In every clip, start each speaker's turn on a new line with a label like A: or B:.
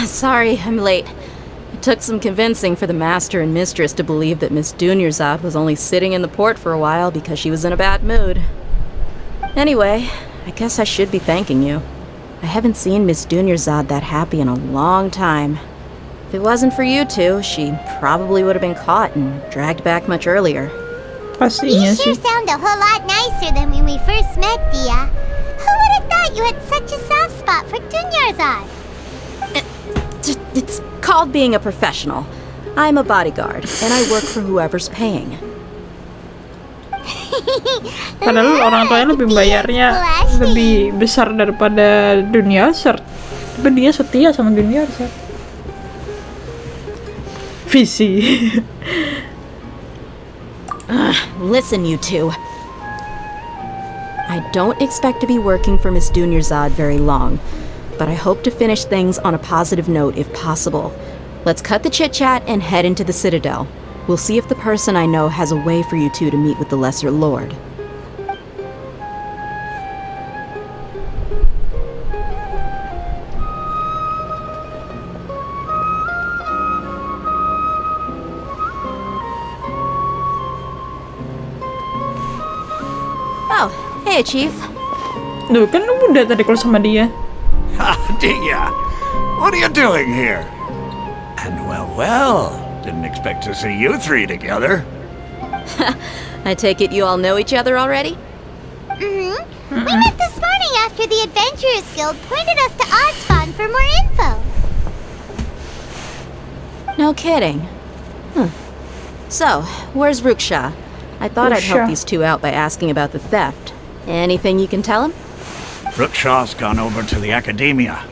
A: Sorry, I'm late. It took some convincing for the master and mistress to believe that Miss Dunyarzad was only sitting in the port for a while because she was in a bad mood. Anyway, I guess I should be thanking you. I haven't seen Miss Dunyarzad that happy in a long time. If it wasn't for you two, she probably would have been caught and dragged back much earlier.
B: You sure sound a whole lot nicer than when we first met, Dia. Who would have thought you had such a soft spot for Dunyarzad?
A: It's called being a professional. I'm a bodyguard, and I work for whoever's paying.
C: Padahal orang tuanya lebih bayarnya lebih besar daripada Dunyarzad. Tapi dia setia sama Dunyarzad. Visi.
A: Listen, you two. I don't expect to be working for Miss Dunyarzad very long, but I hope to finish things on a positive note if possible. Let's cut the chit-chat and head into the Citadel. We'll see if the person I know has a way for you two to meet with the Lesser Lord. Oh, hey, Chief.
C: Duh, kan lu udah tadi kalau sama dia.
D: Dia, what are you doing here? And well, didn't expect to see you three together.
A: I take it you all know each other already?
B: We met this morning after the Adventurers Guild pointed us to Archon for more info.
A: No kidding. So, where's Ruksha? I thought I'd help these two out by asking about the theft. Anything you can tell him?
D: Rukshaw's gone over to the Academia.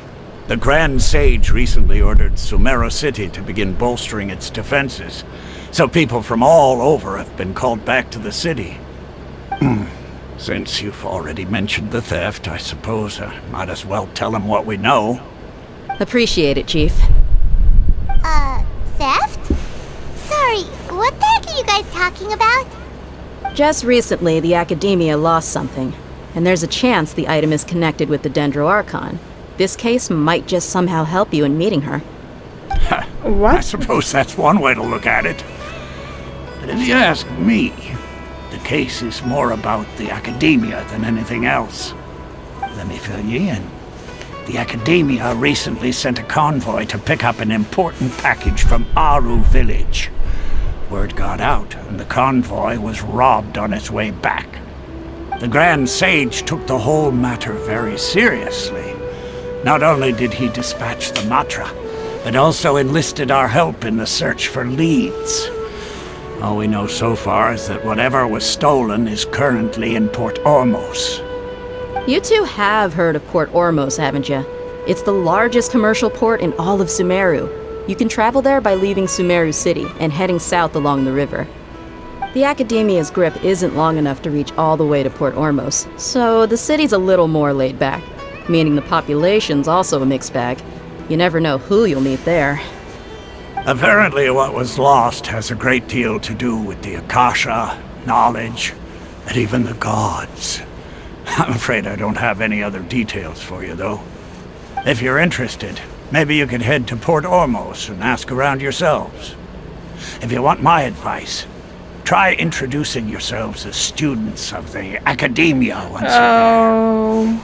D: The Grand Sage recently ordered Sumeru City to begin bolstering its defenses, so people from all over have been called back to the city. Since you've already mentioned the theft, I suppose I might as well tell him what we know.
A: Appreciate it, Chief.
B: Theft? Sorry, what the heck are you guys talking about?
A: Just recently, the Academia lost something, and there's a chance the item is connected with the Dendro Archon. This case might just somehow help you in meeting her.
C: What?
D: I suppose that's one way to look at it. But if you ask me, the case is more about the Academia than anything else. Let me fill you in. The Academia recently sent a convoy to pick up an important package from Aru village. Word got out, and the convoy was robbed on its way back. The Grand Sage took the whole matter very seriously. Not only did he dispatch the Matra, but also enlisted our help in the search for leads. All we know so far is that whatever was stolen is currently in Port Ormos.
A: You two have heard of Port Ormos, haven't you? It's the largest commercial port in all of Sumeru. You can travel there by leaving Sumeru City and heading south along the river. The Academia's grip isn't long enough to reach all the way to Port Ormos, so the city's a little more laid back, meaning the population's also a mixed bag. You never know who you'll meet there.
D: Apparently what was lost has a great deal to do with the Akasha, knowledge, and even the gods. I'm afraid I don't have any other details for you, though. If you're interested, maybe you could head to Port Ormos and ask around yourselves. If you want my advice, try introducing yourselves as students of the Academia once you're there.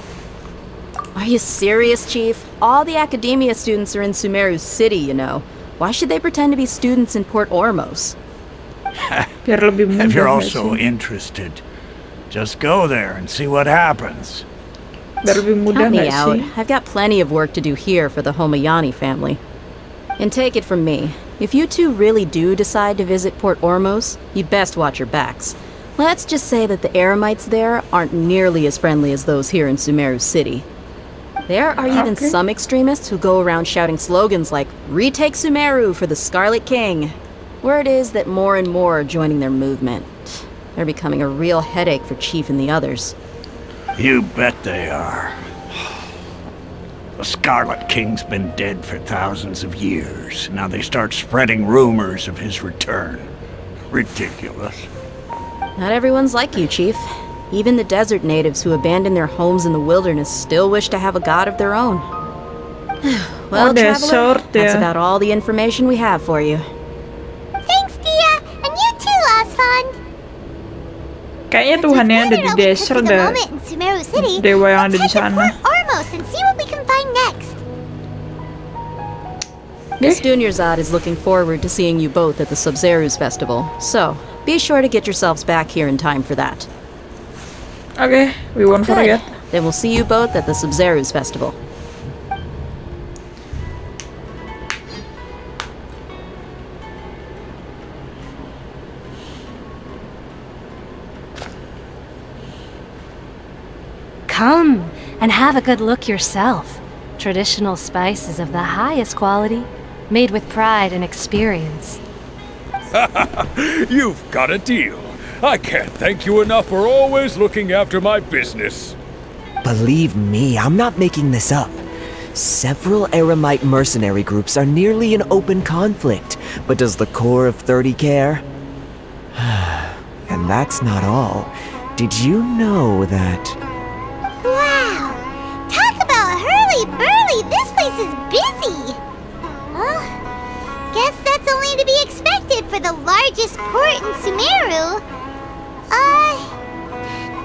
A: Are you serious, Chief? All the Academia students are in Sumeru City, you know. Why should they pretend to be students in Port Ormos?
C: Biar lebih mudah.
D: If you're also interested, just go there and see what happens.
C: Biar lebih mudah.
A: Help me out. I've got plenty of work to do here for the Homayani family. And take it from me, if you two really do decide to visit Port Ormos, you'd best watch your backs. Let's just say that the Eremites there aren't nearly as friendly as those here in Sumeru City. There are even some extremists who go around shouting slogans like, "Retake Sumeru for the Scarlet King." Word is that more and more are joining their movement. They're becoming a real headache for Chief and the others.
D: You bet they are. The Scarlet King's been dead for thousands of years. Now they start spreading rumors of his return. Ridiculous.
A: Not everyone's like you, Chief. Even the desert natives who abandoned their homes in the wilderness still wish to have a god of their own. Well, traveler,
C: desert
A: that's
C: ya.
A: about all the information we have for you.
B: Thanks, Dia, and you too, Asfan.
C: Kayaknya Tuhan yang ada di desert
B: take a
C: dah.
B: moment in Sumeru City.
C: Dewa yang ada
B: Let's
C: di
B: head to
C: sana.
B: Port Ormos and see what we can find next.
A: Miss Dunyarzad is looking forward to seeing you both at the Sub-Zeru's festival, so be sure to get yourselves back here in time for that.
C: Oke, we won't
A: Good.
C: forget.
A: Then we'll see you both at the Sub-Zeru's festival.
E: Come and have a good look yourself. Traditional spices of the highest quality, made with pride and experience.
F: You've got a deal. I can't thank you enough for always looking after my business.
G: Believe me, I'm not making this up. Several Eremite mercenary groups are nearly in open conflict, but does the core of 30 care? And that's not all. Did you know that...
B: Wow! Talk about hurly-burly! This place is busy! Well, guess that's only to be expected for the largest port in Sumeru.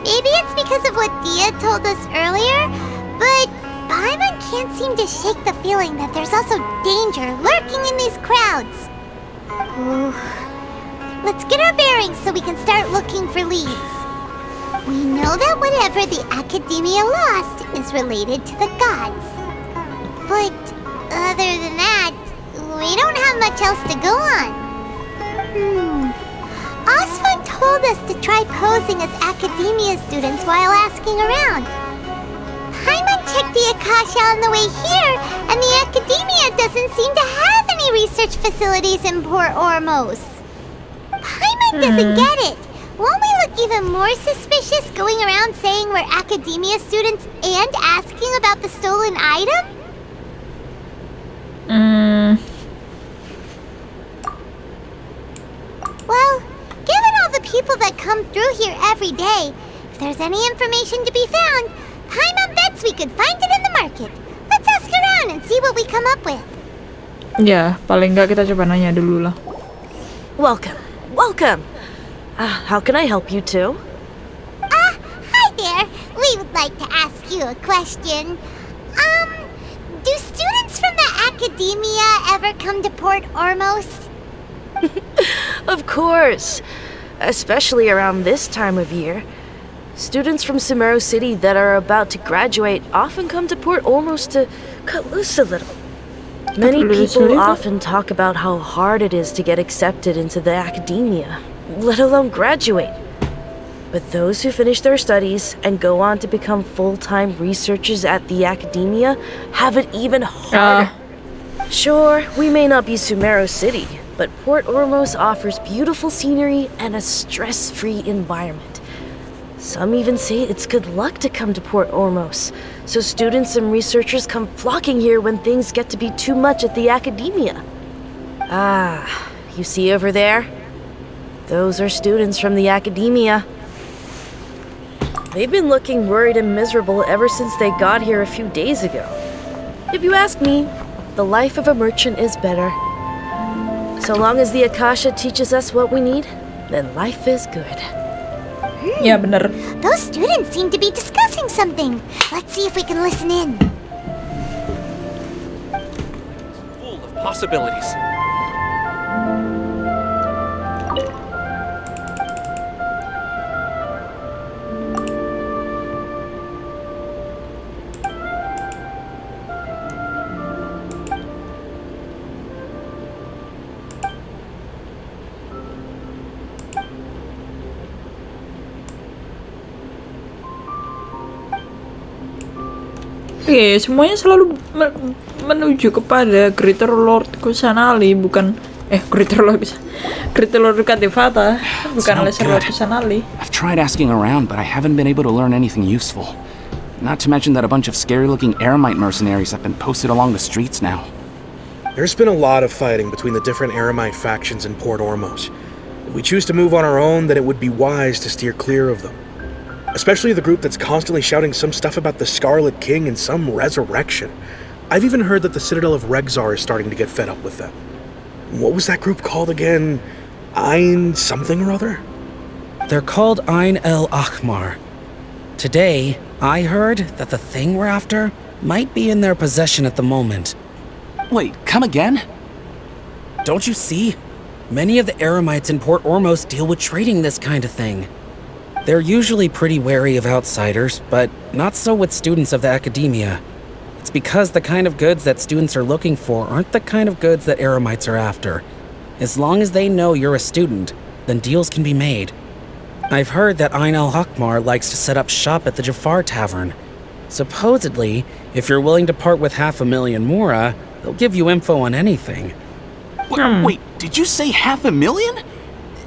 B: Maybe it's because of what Dia told us earlier, but Paimon can't seem to shake the feeling that there's also danger lurking in these crowds. Ooh. Let's get our bearings so we can start looking for leads. We know that whatever the Academia lost is related to the gods. But other than that, we don't have much else to go on. Asfan told us to try posing as Academia students while asking around. Paimon checked the Akasha on the way here, and the Academia doesn't seem to have any research facilities in Port Ormos. Paimon doesn't get it. Won't we look even more suspicious going around saying we're Academia students and asking about the stolen item? Well, given all the people that come through here every day, if there's any information to be found, Paimon bets we could find it in the market. Let's ask around and see what we come up with.
C: Ya, paling nggak kita coba nanya dulu lah.
H: Welcome. Welcome. How can I help you too?
B: Hi there. We would like to ask you a question. Do students from the Academia ever come to Port Ormos?
H: Of course. Especially around this time of year. Students from Sumeru City that are about to graduate often come to Port Ormos to cut loose a little. Many people often talk about how hard it is to get accepted into the Academia, let alone graduate. But those who finish their studies and go on to become full-time researchers at the Academia have it even harder. Sure, we may not be Sumeru City, but Port Ormos offers beautiful scenery and a stress-free environment. Some even say it's good luck to come to Port Ormos, so students and researchers come flocking here when things get to be too much at the Academia. You see over there? Those are students from the Academia. They've been looking worried and miserable ever since they got here a few days ago. If you ask me, the life of a merchant is better. So long as the Akasha teaches us what we need, then life is good.
C: Ya bener.
B: Those students seem to be discussing something. Let's see if we can listen in.
I: Full of possibilities.
C: Oke, semuanya selalu menuju kepada Greater Lord Kusanali, bukan Greater Lord Kativata, bukan Lesser Lord Kusanali.
J: I've tried asking around, but I haven't been able to learn anything useful. Not to mention that a bunch of scary-looking Eremite mercenaries have been posted along the streets now.
K: There's been a lot of fighting between the different Eremite factions in Port Ormos. If we choose to move on our own, then it would be wise to steer clear of them. Especially the group that's constantly shouting some stuff about the Scarlet King and some resurrection. I've even heard that the Citadel of Regzar is starting to get fed up with them. What was that group called again? Ein something or other?
L: They're called Ein El Ahmar. Today, I heard that the thing we're after might be in their possession at the moment.
J: Wait, come again?
L: Don't you see? Many of the Eremites in Port Ormos deal with trading this kind of thing. They're usually pretty wary of outsiders, but not so with students of the academia. It's because the kind of goods that students are looking for aren't the kind of goods that Eremites are after. As long as they know you're a student, then deals can be made. I've heard that Ein al-Hakmar likes to set up shop at the Jafar Tavern. Supposedly, if you're willing to part with 500,000 mora, they'll give you info on anything.
J: Wait, did you say 500,000?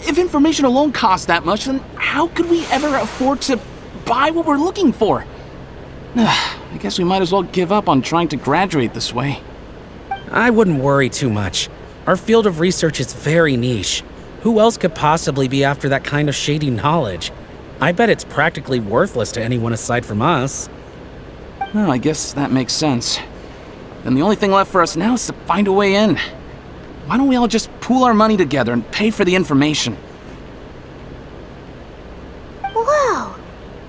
J: If information alone costs that much, then how could we ever afford to buy what we're looking for? I guess we might as well give up on trying to graduate this way.
L: I wouldn't worry too much. Our field of research is very niche. Who else could possibly be after that kind of shady knowledge? I bet it's practically worthless to anyone aside from us.
J: Well, I guess that makes sense. Then the only thing left for us now is to find a way in. Why don't we all just pool our money together and pay for the information?
B: Whoa!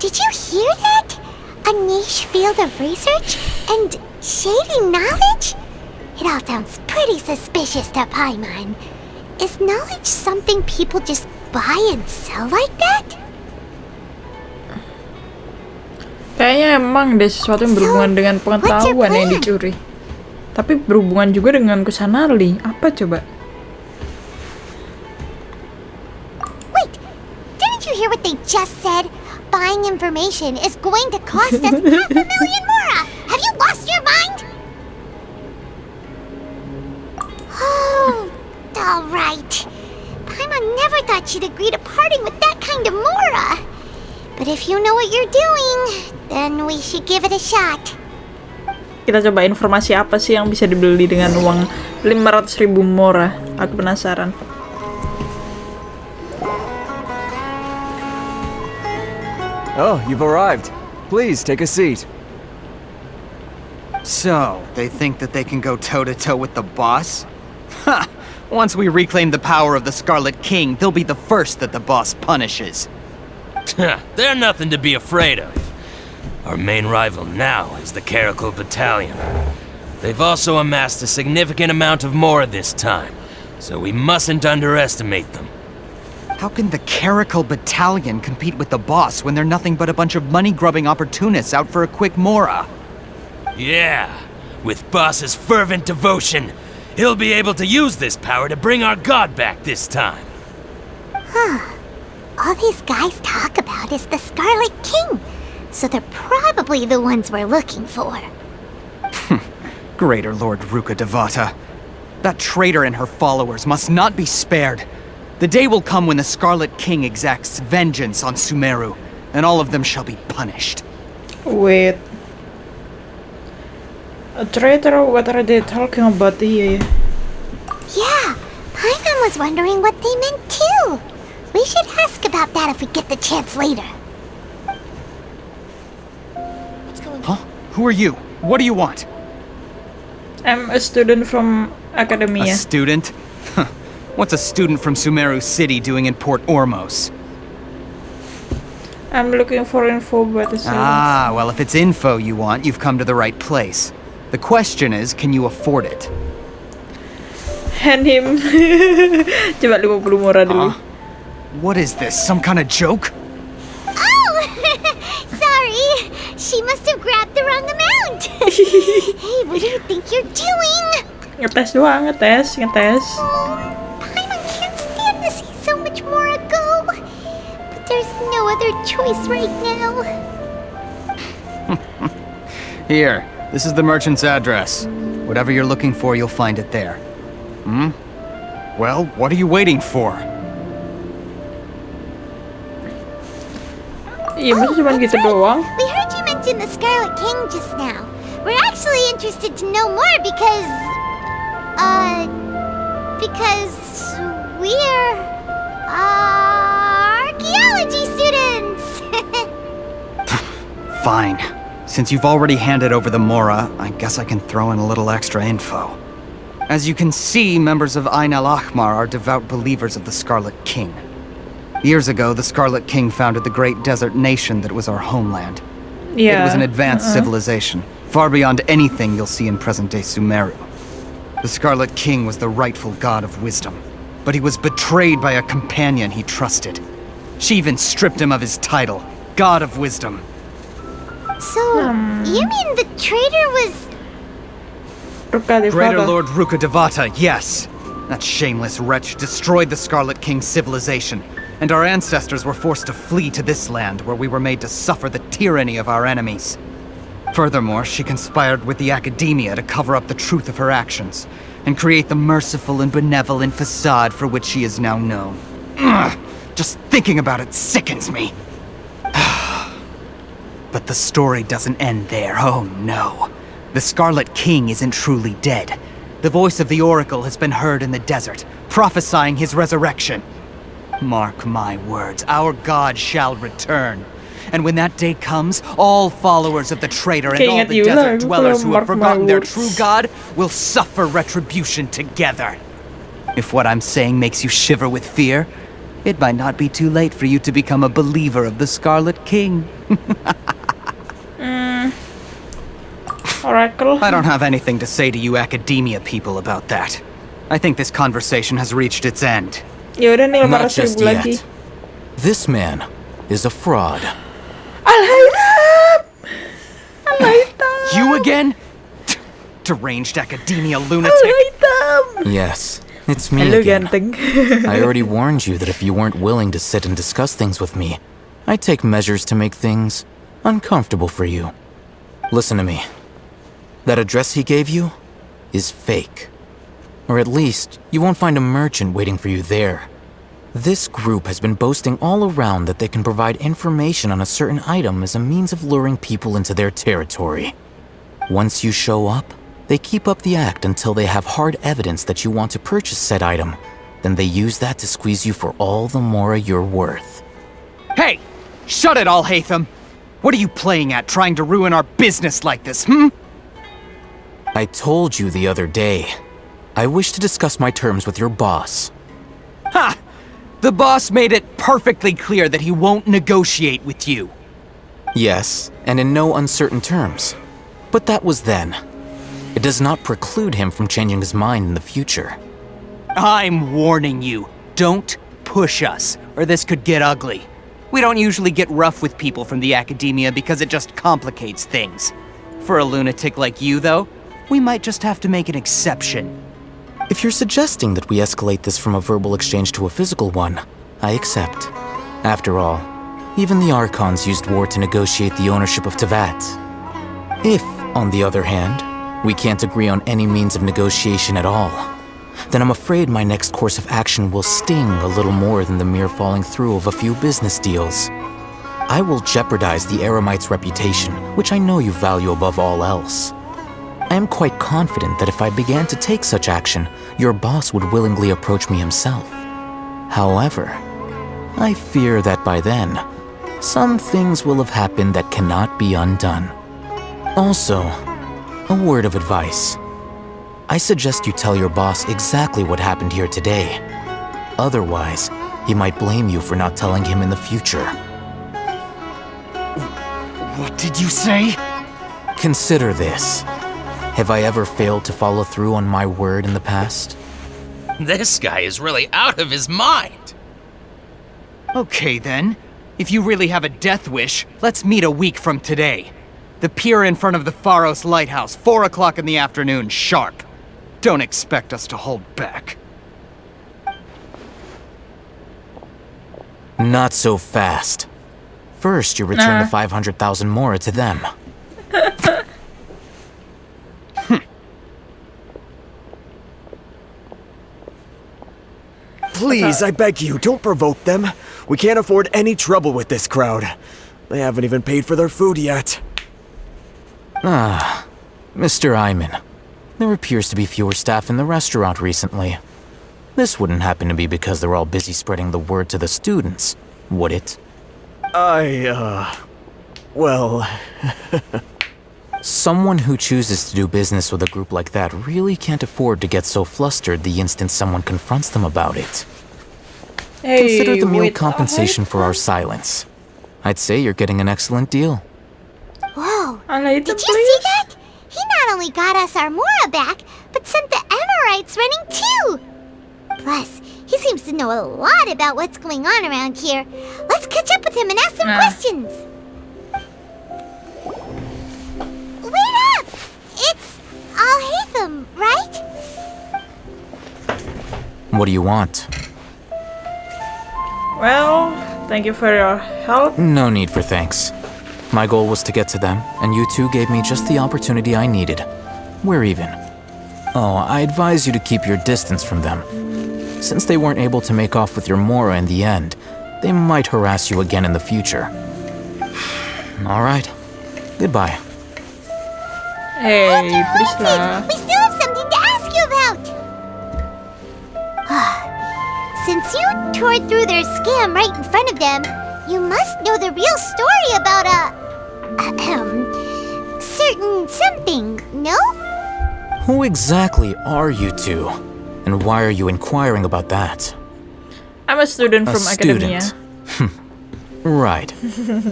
B: Did you hear that? A niche field of research and shady knowledge? It all sounds pretty suspicious to Paimon. Is knowledge something people just buy and sell like that?
C: Kayaknya emang deh sesuatu yang berhubungan dengan pengetahuan yang dicuri. Tapi berhubungan juga dengan Kusanali. Apa coba?
B: Wait, didn't you hear what they just said? Buying information is going to cost us 500,000 mora! Have you lost your mind? Oh, alright. Paimon never thought she'd agree to parting with that kind of mora. But if you know what you're doing, then we should give it a shot.
C: Kita coba informasi apa sih yang bisa dibeli dengan uang 500.000 mora. Aku penasaran.
G: Oh, you've arrived. Please take a seat.
M: So, they think that they can go toe-to-toe with the boss? Ha! Once we reclaim the power of the Scarlet King, they'll be the first that the boss punishes.
N: They're nothing to be afraid of. Our main rival now is the Caracal Battalion. They've also amassed a significant amount of mora this time, so we mustn't underestimate them.
M: How can the Caracal Battalion compete with the boss when they're nothing but a bunch of money-grubbing opportunists out for a quick mora?
N: Yeah, with boss's fervent devotion, he'll be able to use this power to bring our god back this time.
B: Huh. All these guys talk about is the Scarlet King, so they're probably the ones we're looking for.
M: Greater Lord Ruka Devata. That traitor and her followers must not be spared. The day will come when the Scarlet King exacts vengeance on Sumeru, and all of them shall be punished.
C: Wait. A traitor? What are they talking about here?
B: Yeah, Paimon was wondering what they meant too. We should ask about that if we get the chance later.
M: Huh? Who are you? What do you want?
C: I'm a student from Academia.
M: A student? What's a student from Sumeru City doing in Port Ormos?
C: I'm looking for info about the students.
M: Ah, well, if it's info you want, you've come to the right place. The question is, can you afford it?
C: Hand him. Coba 50 mora dulu.
M: What is this? Some kind of joke?
B: Oh! Sorry. She must have grabbed the wrong amount. Hey, what do you think you're doing?
C: Ngetes doang, ngetes.
B: Paimon can't stand to see so much more go. But there's no other choice right now.
M: Here, this is the merchant's address. Whatever you're looking for, you'll find it there. Well, what are you waiting for?
C: Iya, masa cuma gitu doang?
B: We heard you mention the Scarlet King just now. We're actually interested to know more because we're archaeology students.
M: Fine. Since you've already handed over the Mora, I guess I can throw in a little extra info. As you can see, members of Ain al-Ahmar are devout believers of the Scarlet King. Years ago, the Scarlet King founded the great desert nation that was our homeland.
C: Yeah.
M: It was an advanced civilization, far beyond anything you'll see in present-day Sumeru. The Scarlet King was the rightful god of wisdom, but he was betrayed by a companion he trusted. She even stripped him of his title, God of Wisdom.
B: So, you mean the traitor was...
M: Greater Lord Rukkhadevata, yes. That shameless wretch destroyed the Scarlet King's civilization, and our ancestors were forced to flee to this land where we were made to suffer the tyranny of our enemies. Furthermore, she conspired with the Academia to cover up the truth of her actions, and create the merciful and benevolent facade for which she is now known. Ugh, just thinking about it sickens me. But the story doesn't end there, oh no. The Scarlet King isn't truly dead. The voice of the Oracle has been heard in the desert, prophesying his resurrection. Mark my words, our god shall return. And when that day comes, all followers of the traitor and all the desert dwellers who have forgotten their true god will suffer retribution together. If what I'm saying makes you shiver with fear, it might not be too late for you to become a believer of the Scarlet King.
C: Oracle.
M: I don't have anything to say to you Academia people about that. I think this conversation has reached its end.
C: Yaudah nih,
O: Not just
C: 500.000 lagi.
O: yet. This man is a fraud.
C: Alhaitham! Alhaitham!
M: You again? Deranged Academia lunatic.
C: Alhaitham!
O: Yes, it's me
C: Hello,
O: again.
C: ganteng.
O: I already warned you that if you weren't willing to sit and discuss things with me, I'd take measures to make things uncomfortable for you. Listen to me. That address he gave you is fake. Or at least, you won't find a merchant waiting for you there. This group has been boasting all around that they can provide information on a certain item as a means of luring people into their territory. Once you show up, they keep up the act until they have hard evidence that you want to purchase said item. Then they use that to squeeze you for all the more you're worth.
M: Hey! Shut it, Alhaitham! What are you playing at, trying to ruin our business like this,
O: I told you the other day. I wish to discuss my terms with your boss.
M: Ha! The boss made it perfectly clear that he won't negotiate with you.
O: Yes, and in no uncertain terms. But that was then. It does not preclude him from changing his mind in the future.
M: I'm warning you. Don't push us, or this could get ugly. We don't usually get rough with people from the Academia because it just complicates things. For a lunatic like you, though, we might just have to make an exception.
O: If you're suggesting that we escalate this from a verbal exchange to a physical one, I accept. After all, even the Archons used war to negotiate the ownership of Tevat. If, on the other hand, we can't agree on any means of negotiation at all, then I'm afraid my next course of action will sting a little more than the mere falling through of a few business deals. I will jeopardize the Eremites' reputation, which I know you value above all else. I am quite confident that if I began to take such action, your boss would willingly approach me himself. However, I fear that by then, some things will have happened that cannot be undone. Also, a word of advice. I suggest you tell your boss exactly what happened here today. Otherwise, he might blame you for not telling him in the future.
M: What did you say?
O: Consider this. Have I ever failed to follow through on my word in the past?
N: This guy is really out of his mind.
M: Okay then. If you really have a death wish, let's meet a week from today. The pier in front of the Pharos Lighthouse, 4 o'clock in the afternoon, sharp. Don't expect us to hold back.
O: Not so fast. First, you return the 500,000 Mora to them.
G: Please, I beg you, don't provoke them. We can't afford any trouble with this crowd. They haven't even paid for their food yet.
O: Ah, Mr. Iman. There appears to be fewer staff in the restaurant recently. This wouldn't happen to be because they're all busy spreading the word to the students, would it?
G: Well...
O: Someone who chooses to do business with a group like that really can't afford to get so flustered the instant someone confronts them about it.
C: Hey,
O: Consider the meal
C: wait,
O: compensation for our silence. I'd say you're getting an excellent deal.
B: Whoa!
C: Alhaitham,
B: Did you see that? He not only got us our Mora back, but sent the Amorites running too! Plus, he seems to know a lot about what's going on around here. Let's catch up with him and ask some questions! Wait up! It's Alhaitham, right?
O: What do you want?
C: Well, thank you for your help.
O: No need for thanks. My goal was to get to them, and you two gave me just the opportunity I needed. We're even. Oh, I advise you to keep your distance from them. Since they weren't able to make off with your Mora in the end, they might harass you again in the future. All right. Goodbye.
C: Hey, please lah.
B: We still have something to ask you about! Since you tore through their scam right in front of them, you must know the real story about certain something, no?
O: Who exactly are you two? And why are you inquiring about that?
C: I'm a student from Academia.
O: Right.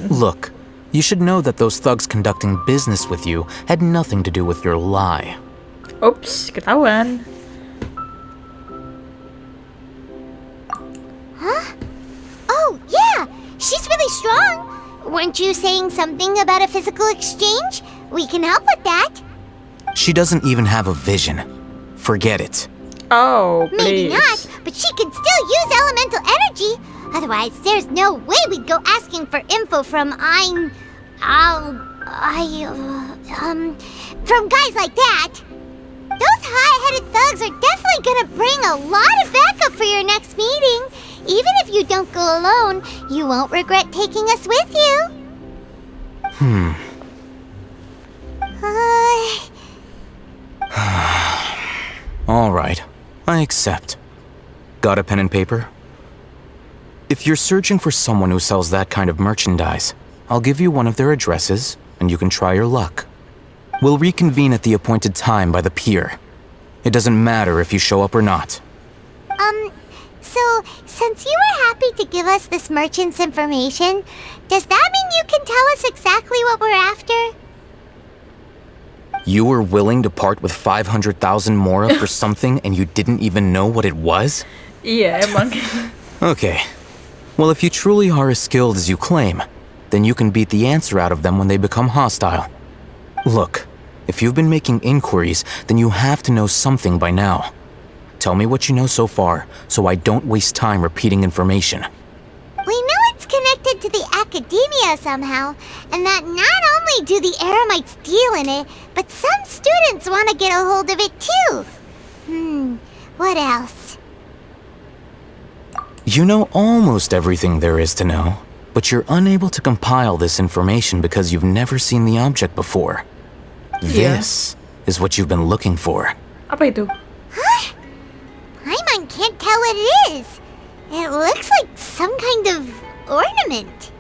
O: Look, you should know that those thugs conducting business with you had nothing to do with your lie.
C: Oops, ketahuan.
B: Huh? Oh, yeah! She's really strong! Weren't you saying something about a physical exchange? We can help with that.
O: She doesn't even have a vision. Forget it.
C: Oh,
B: Maybe not, but she can still use elemental energy. Otherwise, there's no way we'd go asking for info from from guys like that. Those high-headed thugs are definitely gonna bring a lot of backup for your next meeting. Even if you don't go alone, you won't regret taking us with you.
O: All right, I accept. Got a pen and paper? If you're searching for someone who sells that kind of merchandise, I'll give you one of their addresses, and you can try your luck. We'll reconvene at the appointed time by the pier. It doesn't matter if you show up or not.
B: So, since you were happy to give us this merchant's information, does that mean you can tell us exactly what we're after?
O: You were willing to part with 500,000 Mora for something and you didn't even know what it was?
C: Yeah, emang.
O: Okay. Well, if you truly are as skilled as you claim, then you can beat the answer out of them when they become hostile. Look, if you've been making inquiries, then you have to know something by now. Tell me what you know so far, so I don't waste time repeating information.
B: We know it's connected to the Academia somehow, and that not only do the Eremites deal in it, but some students want to get a hold of it too. What else?
O: You know almost everything there is to know, but you're unable to compile this information because you've never seen the object before. This is what you've been looking for.
C: Apa itu?
B: Huh? Paimon can't tell what it is. It looks like some kind of ornament.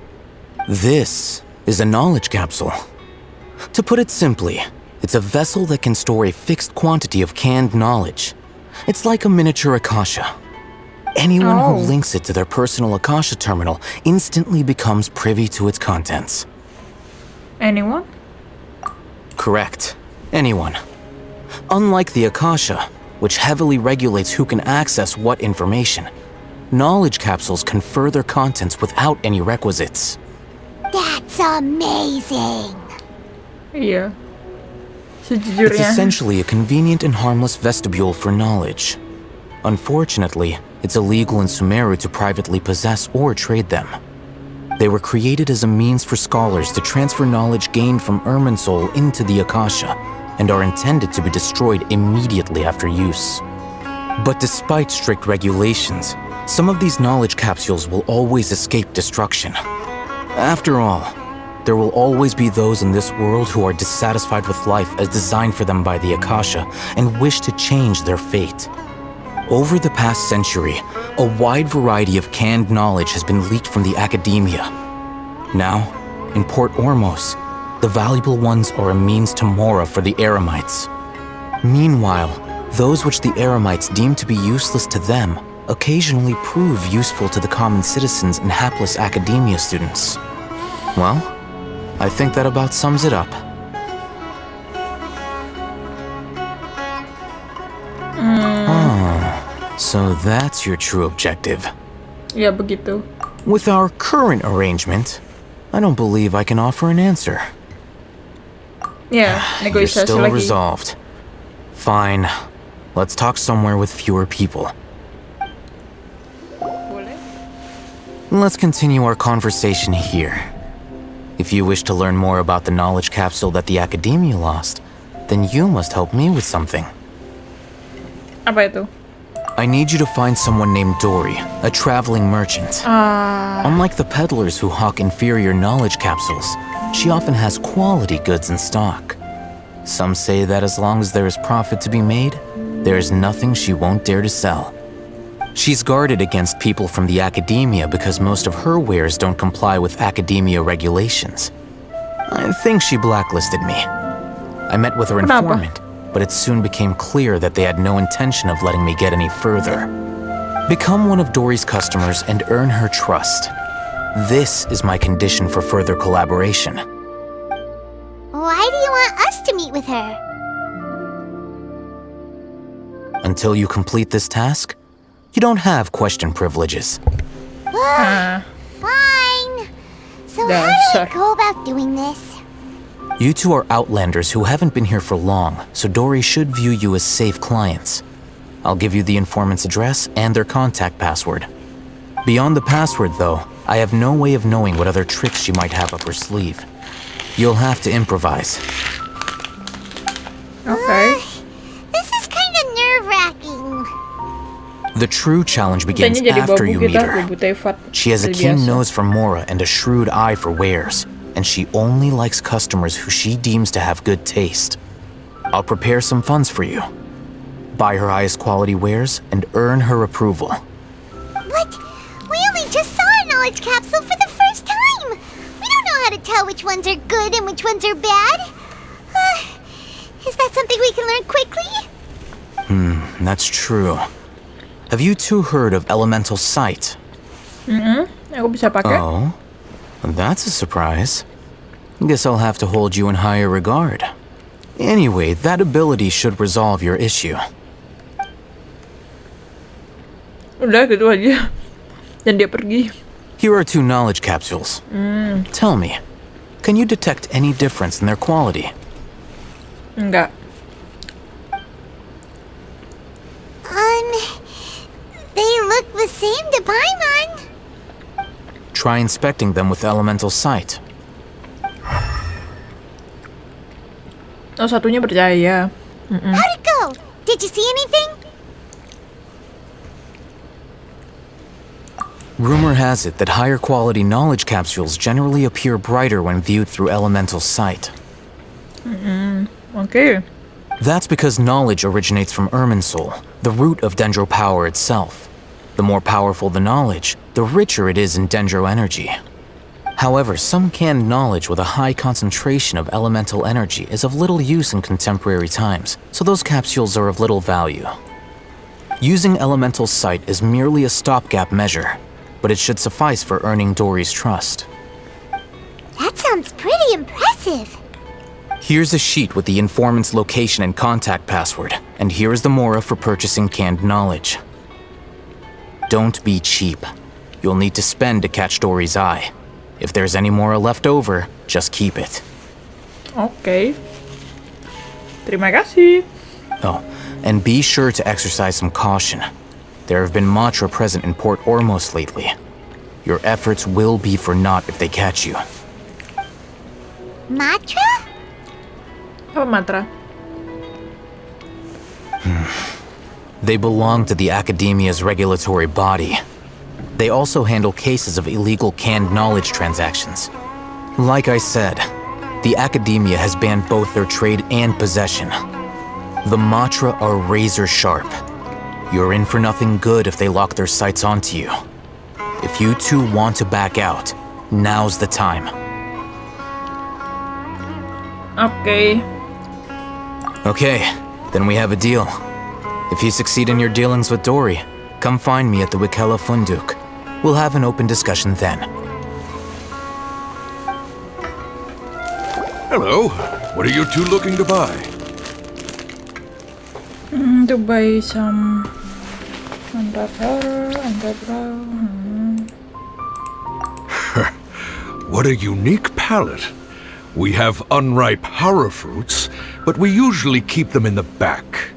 O: This is a knowledge capsule. To put it simply, it's a vessel that can store a fixed quantity of canned knowledge. It's like a miniature Akasha. Anyone who links it to their personal Akasha terminal instantly becomes privy to its contents.
C: Anyone?
O: Correct. Anyone. Unlike the Akasha, which heavily regulates who can access what information, knowledge capsules confer their contents without any requisites.
B: That's amazing!
C: Iya.
O: It's
C: Sejujurnya.
O: essentially a convenient and harmless vestibule for knowledge. Unfortunately, it's illegal in Sumeru to privately possess or trade them. They were created as a means for scholars to transfer knowledge gained from Irminsul into the Akasha, and are intended to be destroyed immediately after use. But despite strict regulations, some of these knowledge capsules will always escape destruction. After all, there will always be those in this world who are dissatisfied with life as designed for them by the Akasha and wish to change their fate. Over the past century, a wide variety of canned knowledge has been leaked from the Academia. Now, in Port Ormos, The valuable ones are a means to Mora for the Eremites. Meanwhile, those which the Eremites deem to be useless to them occasionally prove useful to the common citizens and hapless academia students. Well, I think that about sums it up. So that's your true objective.
C: Ya begitu.
O: With our current arrangement, I don't believe I can offer an answer.
C: Ya,
O: You're
C: negosiasi
O: still
C: lagi.
O: resolved. Fine. Let's talk somewhere with fewer people.
C: Boleh.
O: Let's continue our conversation here. If you wish to learn more about the knowledge capsule that the Academia lost, then you must help me with something.
C: Apa itu?
O: I need you to find someone named Dory, a traveling merchant. Unlike the peddlers who hawk inferior knowledge capsules, she often has quality goods in stock. Some say that as long as there is profit to be made, there is nothing she won't dare to sell. She's guarded against people from the Academia because most of her wares don't comply with Academia regulations. I think she blacklisted me. I met with her informant, but it soon became clear that they had no intention of letting me get any further. Become one of Dory's customers and earn her trust. This is my condition for further collaboration.
B: Why do you want us to meet with her?
O: Until you complete this task, you don't have question privileges.
B: Fine. So how do we go about doing this?
O: You two are outlanders who haven't been here for long, so Dory should view you as safe clients. I'll give you the informant's address and their contact password. Beyond the password, though, I have no way of knowing what other tricks she might have up her sleeve. You'll have to improvise.
C: Okay.
B: This is kind of nerve-wracking.
O: The true challenge begins
C: Jadi
O: after
C: babu
O: you meet
C: kita,
O: her.
C: babu Tefat.
O: She has a
C: Seperti
O: keen
C: biasa.
O: nose for Mora and a shrewd eye for wares, and she only likes customers who she deems to have good taste. I'll prepare some funds for you. Buy her highest quality wares and earn her approval.
B: But we only just saw a knowledge capsule for the first time. We don't know how to tell which ones are good and which ones are bad. Is that something we can learn quickly?
O: That's true. Have you two heard of elemental sight?
C: Aku bisa pakai.
O: Oh, that's a surprise. Guess I'll have to hold you in higher regard. Anyway, that ability should resolve your issue.
C: Udah gitu aja. Dan dia pergi.
O: Here are 2 knowledge capsules. Tell me, can you detect any difference in their quality?
C: Enggak.
B: They look the same to Paimon.
O: Try inspecting them with elemental sight.
C: Oh, satunya percaya.
B: How'd it go? Did you see anything?
O: Rumor has it that higher quality knowledge capsules generally appear brighter when viewed through elemental sight.
C: Okay.
O: That's because knowledge originates from Irminsul, the root of Dendro power itself. The more powerful the knowledge, the richer it is in Dendro energy. However, some canned knowledge with a high concentration of elemental energy is of little use in contemporary times, so those capsules are of little value. Using elemental sight is merely a stopgap measure, but it should suffice for earning Dory's trust.
B: That sounds pretty impressive.
O: Here's a sheet with the informant's location and contact password, and here is the Mora for purchasing canned knowledge. Don't be cheap. You'll need to spend to catch Dory's eye. If there's any Mora left over, just keep it.
C: Okay. Terima kasih.
O: Oh, and be sure to exercise some caution. There have been Matra present in Port Ormos lately. Your efforts will be for naught if they catch you.
B: Matra?
C: Apa Matra?
O: They belong to the Academia's regulatory body. They also handle cases of illegal canned knowledge transactions. Like I said, the Academia has banned both their trade and possession. The Matra are razor sharp. You're in for nothing good if they lock their sights onto you. If you two want to back out, now's the time.
C: Oke.
O: Okay, then we have a deal. If you succeed in your dealings with Dory, come find me at the Wikela Funduk. We'll have an open discussion then.
F: Hello. What are you two looking to buy?
C: To buy some underbrow.
F: What a unique palette. We have unripe horror fruits, but we usually keep them in the back.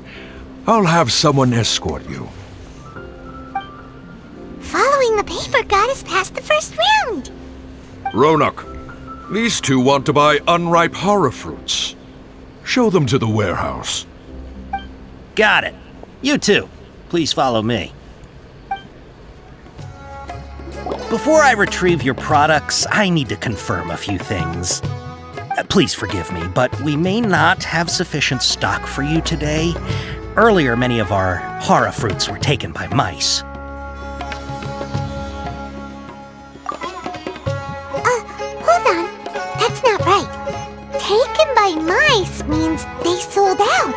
F: I'll have someone escort you.
B: Following the paper got us past the first round.
F: Ronak, these two want to buy unripe horror fruits. Show them to the warehouse.
P: Got it. You two, please follow me. Before I retrieve your products, I need to confirm a few things. Please forgive me, but we may not have sufficient stock for you today. Earlier, many of our horror fruits were taken by mice.
B: Hold on. That's not right. Taken by mice means they sold out.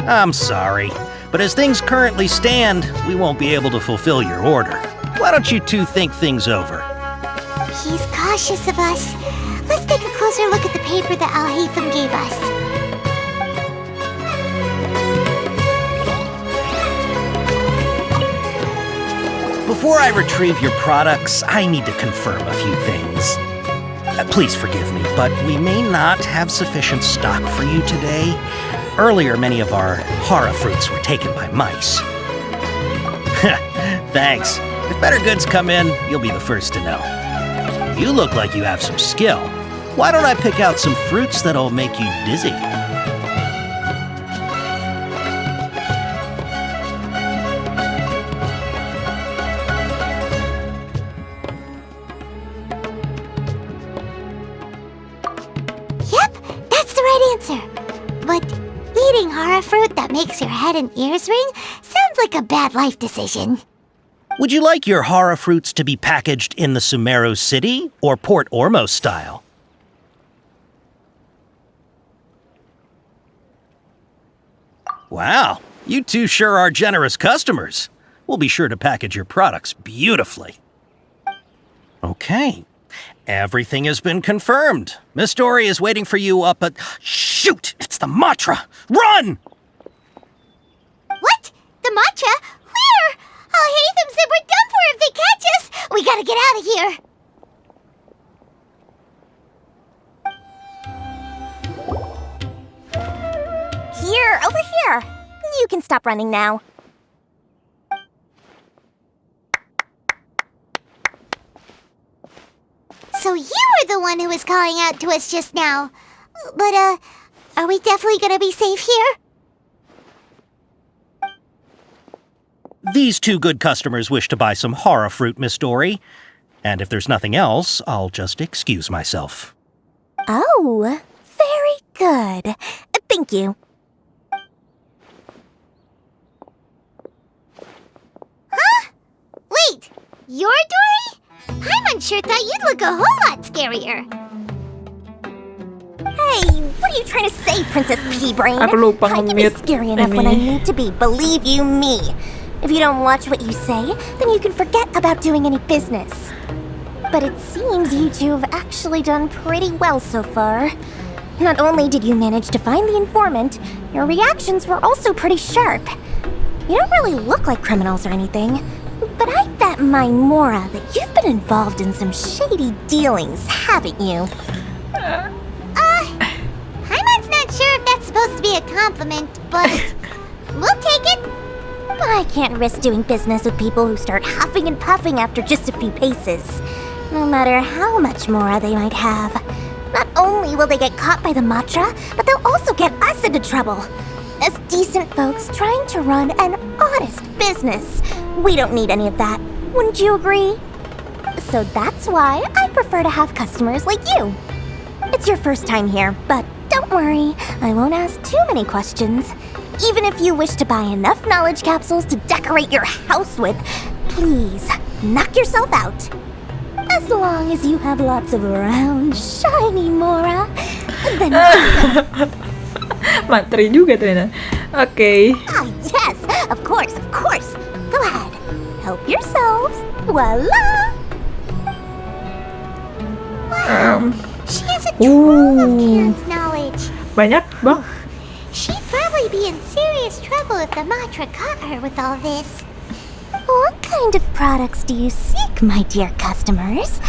P: I'm sorry. But as things currently stand, we won't be able to fulfill your order. Why don't you two think things over?
B: He's cautious of us. Let's take a closer look at the paper that Alhaitham gave us.
P: Before I retrieve your products, I need to confirm a few things. Please forgive me, but we may not have sufficient stock for you today. Earlier, many of our horror fruits were taken by mice. Thanks. If better goods come in, you'll be the first to know. You look like you have some skill. Why don't I pick out some fruits that'll make you dizzy?
B: Yep, that's the right answer. But eating horror fruit that makes your head and ears ring sounds like a bad life decision.
P: Would you like your horror fruits to be packaged in the Sumeru City or Port Ormos style? Wow, you two sure are generous customers. We'll be sure to package your products beautifully. Okay, everything has been confirmed. Miss Dory is waiting for you up at... Shoot! It's the Matra! Run!
B: What? The Matra? Where? Alhaitham said we're done for if they catch us. We gotta get out of here.
Q: Here, over here. You can stop running now.
B: So you were the one who was calling out to us just now. But, are we definitely gonna be safe here?
P: These two good customers wish to buy some horror fruit, Miss Dory. And if there's nothing else, I'll just excuse myself.
Q: Oh, very good. Thank you.
B: Huh? Wait, you're Dory? Paimon sure thought you'd look a whole lot scarier.
Q: Hey, what are you trying to say, Princess Pea-Brain?
C: Aku lupa
Q: I can be
C: nge-mute
Q: scary enough when I
C: ini.
Q: need to be, believe you me. If you don't watch what you say, then you can forget about doing any business. But it seems you two have actually done pretty well so far. Not only did you manage to find the informant, your reactions were also pretty sharp. You don't really look like criminals or anything, but I bet my Mora that you've been involved in some shady dealings, haven't you?
B: Paimon's not sure if that's supposed to be a compliment, but we'll take it.
Q: I can't risk doing business with people who start huffing and puffing after just a few paces, no matter how much Mora they might have. Not only will they get caught by the Matra, but they'll also get us into trouble. As decent folks trying to run an honest business, we don't need any of that. Wouldn't you agree? So that's why I prefer to have customers like you. It's your first time here, but don't worry, I won't ask too many questions. Even if you wish to buy enough knowledge capsules to decorate your house with, please knock yourself out. As long as you have lots of round, shiny Mora, then
C: Materi juga ternyata. Oke.
Q: Ah, yes, of course, of course. Go ahead. Help yourselves. Voila!
B: She has a trove of Karen's knowledge.
C: Banyak, Bang.
B: She'd probably be in serious trouble if the Matra caught her with all this.
Q: What kind of products do you seek, my dear customers?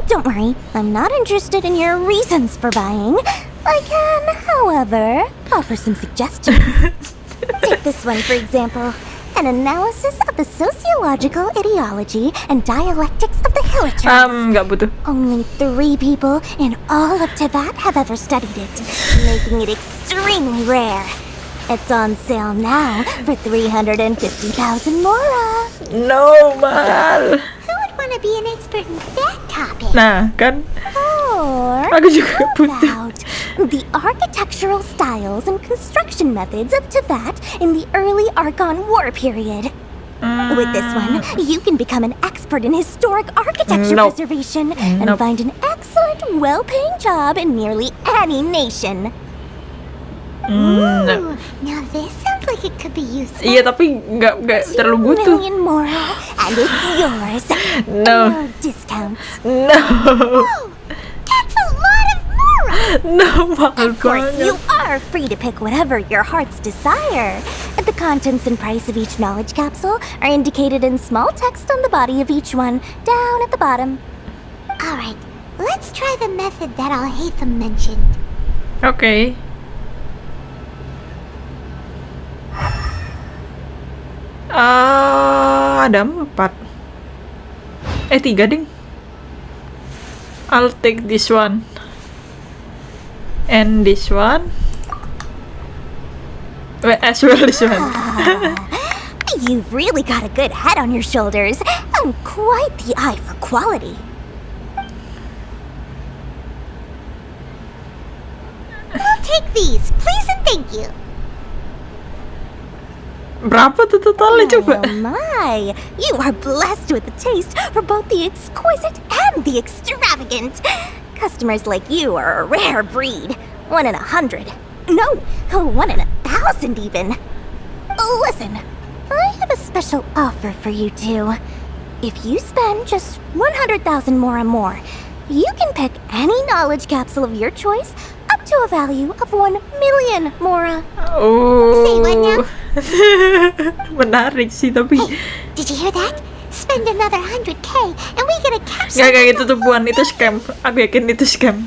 Q: Don't worry, I'm not interested in your reasons for buying. I can, however, offer some suggestions. Take this one, for example. An analysis of the sociological ideology and dialectics of the Hillitrans.
C: Nggak butuh.
Q: Only 3 people in all of Teyvat have ever studied it, making it extremely rare. It's on sale now for 350,000 Mora.
C: No, mahal.
B: Who would want to be an expert in that topic?
C: Nah, kan?
Q: Or
C: Aku juga
Q: how
C: butuh.
Q: about the architectural styles and construction methods of Teyvat in the early Archon War period. With this one, you can become an expert in historic architecture
C: Nope.
Q: preservation and
C: Nope.
Q: find an excellent, well-paying job in nearly any nation.
B: Ooh, now this sounds like it could be useful.
C: Iya, tapi nggak terlalu
Q: 2
C: butuh.
Q: million Mora, and it's yours.
C: No.
Q: No discounts.
C: No.
B: That's a lot of Mora!
C: No, mahal
Q: Of course,
C: banget.
Q: you are free to pick whatever your heart's desire. The contents and price of each knowledge capsule are indicated in small text on the body of each one, down at the bottom.
B: Alright, let's try the method that Alhaitham mentioned.
C: Oke. Ada 4. 3 ding. I'll take this one. And this one. Wait, as well this one.
Q: You've really got a good head on your shoulders, and quite the eye for quality.
B: I'll take these, please and thank you.
C: Berapa tuh totalnya coba?
Q: Oh my, you are blessed with a taste for both the exquisite and the extravagant. Customers like you are a rare breed. 1 in 100. No, 1 in 1,000 even. Listen, I have a special offer for you two. If you spend just 100,000 more and more, you can pick any knowledge capsule of your choice up to a value of 1 million Mora.
C: Oh.
B: Say what now?
C: Menarik sih tapi.
B: Did you hear that? Spend another 100k and we get a capsule.
C: Gak kayak gitu tuh Puan, itu scam. Aku yakin itu scam.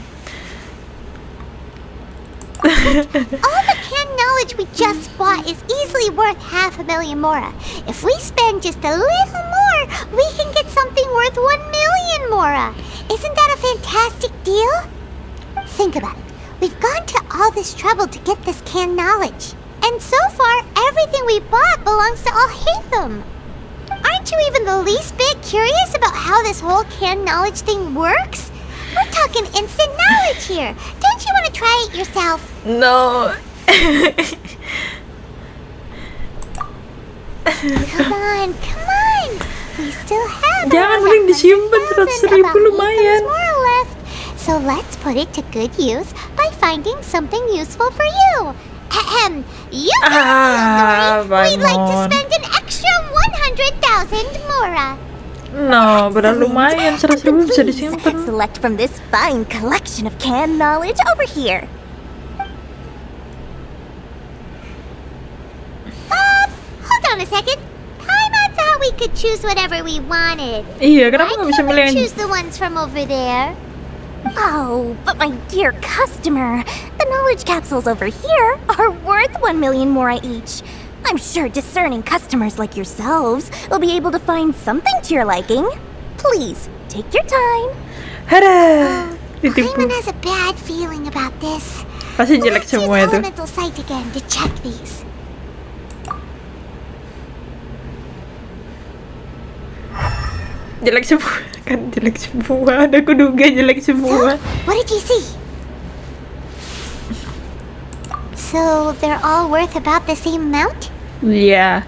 B: All the canned knowledge we just bought is easily worth 500,000 Mora. If we spend just a little more, we can get something worth 1 million Mora. Isn't that a fantastic deal? Think about it. We've gone to all this trouble to get this canned knowledge. And so far, everything we bought belongs to Alhaitham. Aren't you even the least bit curious about how this whole canned knowledge thing works? We're talking instant knowledge here. Don't you want to try it yourself?
C: No.
B: Come on. We still have
C: Jangan, mending disimpan, 100.000 lumayan.
B: more left. So let's put it to good use by finding something useful for you. Ahem. You we'd like to spend an extra 100,000 Mora.
C: No, padahal lumayan, 100.000 bisa disimpan.
Q: Select from this fine collection of canned knowledge over here.
B: Hold on a second. I thought we could choose whatever we wanted.
C: Iya, kenapa nggak bisa milih yang
B: Choose the ones from over there.
Q: Oh, but my dear customer, the knowledge capsules over here are worth 1 million Mora each. I'm sure discerning customers like yourselves will be able to find something to your liking. Please, take your time.
C: Hada, ditipu.
B: Paimon has a bad feeling about this.
C: Pasti jelek
B: Let's use
C: semua itu.
B: elemental sight again to check these.
C: Jelek semua, kan jelek semua. Aku duga jelek semua.
B: What did you see? So they're all worth about the same amount?
C: Iya.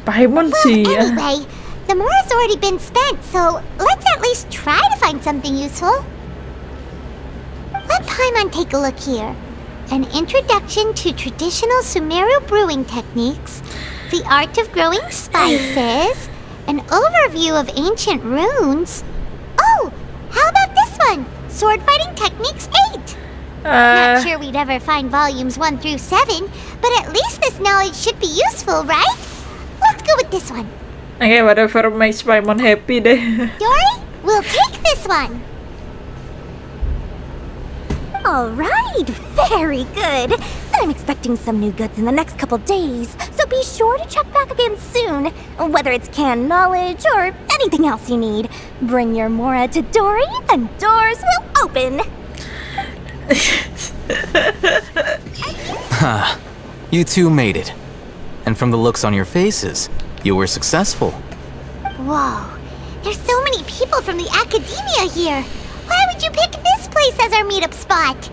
C: Paimon sih ya.
B: Anyway, the mora's already been spent, so let's at least try to find something useful. Let Paimon take a look here. An introduction to traditional Sumeru brewing techniques, the art of growing spices, an overview of ancient runes. Oh, how about this one? Sword Fighting Techniques 8. Not sure we'd ever find volumes 1 through 7, but at least this knowledge should be useful, right? Let's go with this one.
C: Okay, whatever makes Paimon happy deh.
B: Dory, we'll take this one.
Q: Alright, very good. I'm expecting some new goods in the next couple days, so be sure to check back again soon. Whether it's canned knowledge or anything else you need, bring your Mora to Dory and doors will open.
O: Ha, you two made it. And from the looks on your faces, you were successful.
B: Whoa, there's so many people from the academia here. Why would you pick this place as our meetup spot?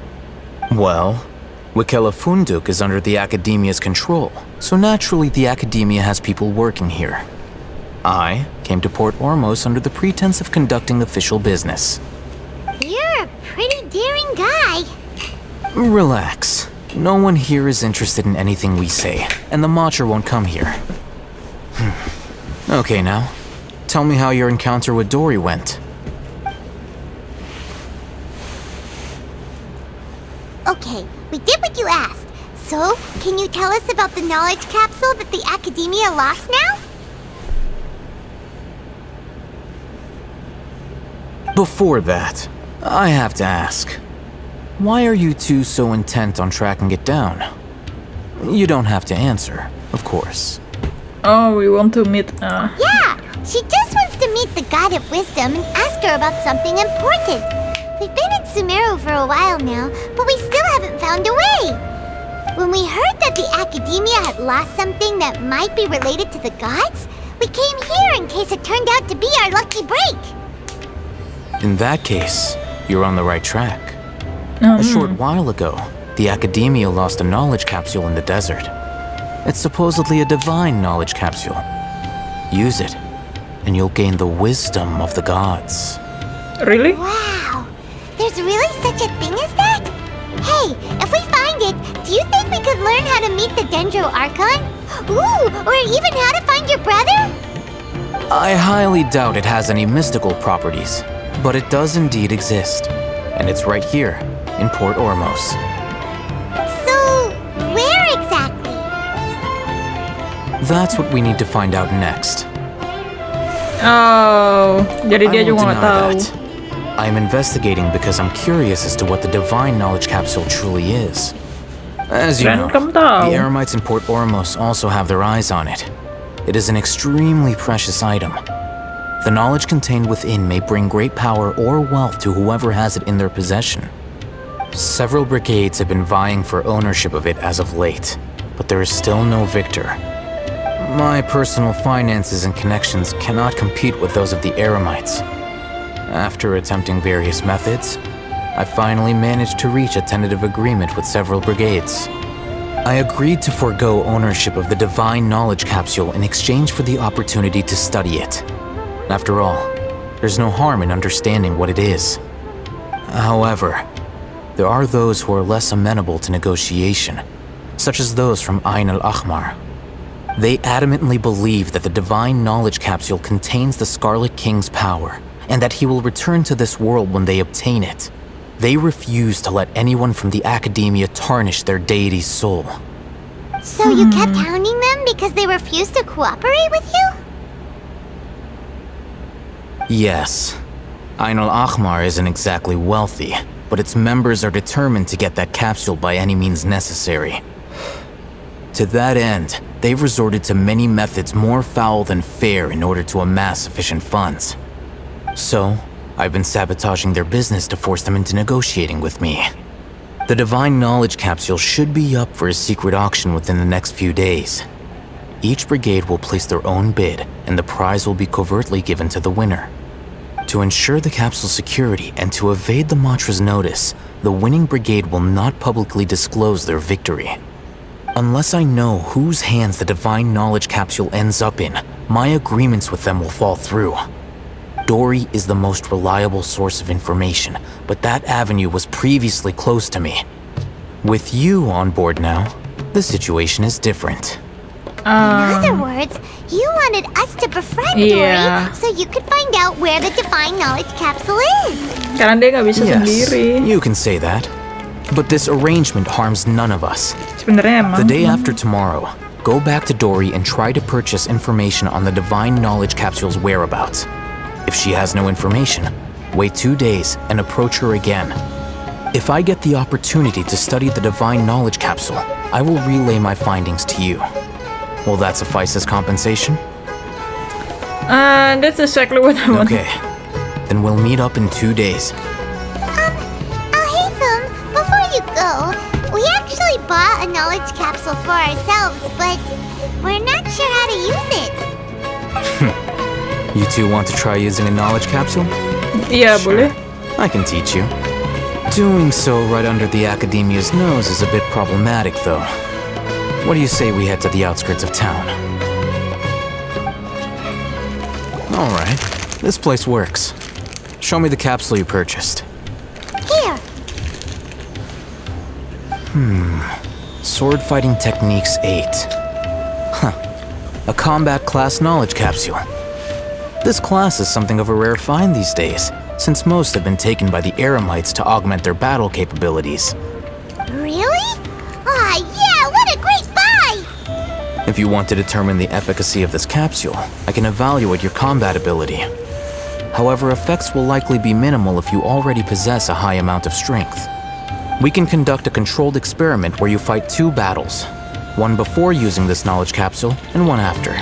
O: Well, Wikela Funduk is under the Academia's control, so naturally the Academia has people working here. I came to Port Ormos under the pretense of conducting official business.
B: You're a pretty daring guy.
O: Relax. No one here is interested in anything we say, and the Matcha won't come here. Okay now, tell me how your encounter with Dory went.
B: Okay, we did what you asked. So, can you tell us about the knowledge capsule that the Academia lost now?
O: Before that, I have to ask, why are you two so intent on tracking it down? You don't have to answer, of course.
C: Oh, we want to meet...
B: Yeah, she just wants to meet the God of Wisdom and ask her about something important. We've been in Sumeru for a while now, but we still haven't found a way. When we heard that the Academia had lost something that might be related to the gods, we came here in case it turned out to be our lucky break.
O: In that case, you're on the right track. A short while ago, the Academia lost a knowledge capsule in the desert. It's supposedly a divine knowledge capsule. Use it, and you'll gain the wisdom of the gods.
C: Really?
B: Wow, there's really such a thing as that? Hey, if we find it, do you think we could learn how to meet the Dendro Archon? Ooh, or even how to find your brother?
O: I highly doubt it has any mystical properties, but it does indeed exist. And it's right here, in Port Ormos.
B: So, where exactly?
O: That's what we need to find out next.
C: Oh, jadi dia juga nggak tahu.
O: I'm investigating because I'm curious as to what the divine knowledge capsule truly is. As you know, the Eremites in Port Ormos also have their eyes on it. It is an extremely precious item. The knowledge contained within may bring great power or wealth to whoever has it in their possession. Several brigades have been vying for ownership of it as of late, but there is still no victor. My personal finances and connections cannot compete with those of the Eremites. After attempting various methods, I finally managed to reach a tentative agreement with several brigades. I agreed to forego ownership of the divine knowledge capsule in exchange for the opportunity to study it. After all, there's no harm in understanding what it is. However, there are those who are less amenable to negotiation, such as those from Ain al-Ahmar. They adamantly believe that the divine knowledge capsule contains the Scarlet King's power, and that he will return to this world when they obtain it. They refuse to let anyone from the Academia tarnish their deity's soul.
B: So you kept hounding them because they refused to cooperate with you?
O: Yes. Ain al-Ahmar isn't exactly wealthy, but its members are determined to get that capsule by any means necessary. To that end, they've resorted to many methods more foul than fair in order to amass sufficient funds. So, I've been sabotaging their business to force them into negotiating with me. The divine knowledge capsule should be up for a secret auction within the next few days. Each brigade will place their own bid, and the prize will be covertly given to the winner. To ensure the capsule's security and to evade the Matra's notice, the winning brigade will not publicly disclose their victory. Unless I know whose hands the divine knowledge capsule ends up in, my agreements with them will fall through. Dory is the most reliable source of information, but that avenue was previously closed to me. With you on board now, the situation is different.
B: In other words, you wanted us to befriend Dory so you could find out where the divine knowledge capsule is.
C: Karena dia nggak bisa
O: Yes,
C: sendiri.
O: you can say that. But this arrangement harms none of us.
C: Sebenarnya emang.
O: The day after tomorrow, go back to Dory and try to purchase information on the divine knowledge capsule's whereabouts. If she has no information, wait 2 days and approach her again. If I get the opportunity to study the divine knowledge capsule, I will relay my findings to you. Will that suffice as compensation?
C: That's exactly what I want.
O: Okay. Then we'll meet up in 2 days.
B: Alhaitham, before you go, we actually bought a knowledge capsule for ourselves, but we're not sure how to use it.
O: You two want to try using a knowledge capsule?
C: Iya, boleh.
O: I can teach you. Doing so right under the Academia's nose is a bit problematic, though. What do you say we head to the outskirts of town? Alright, this place works. Show me the capsule you purchased.
B: Here.
O: Sword Fighting Techniques 8. Huh. A combat class knowledge capsule. This class is something of a rare find these days, since most have been taken by the Eremites to augment their battle capabilities.
B: Really? Ah, yeah, what a great buy!
O: If you want to determine the efficacy of this capsule, I can evaluate your combat ability. However, effects will likely be minimal if you already possess a high amount of strength. We can conduct a controlled experiment where you fight 2 battles, one before using this knowledge capsule and one after.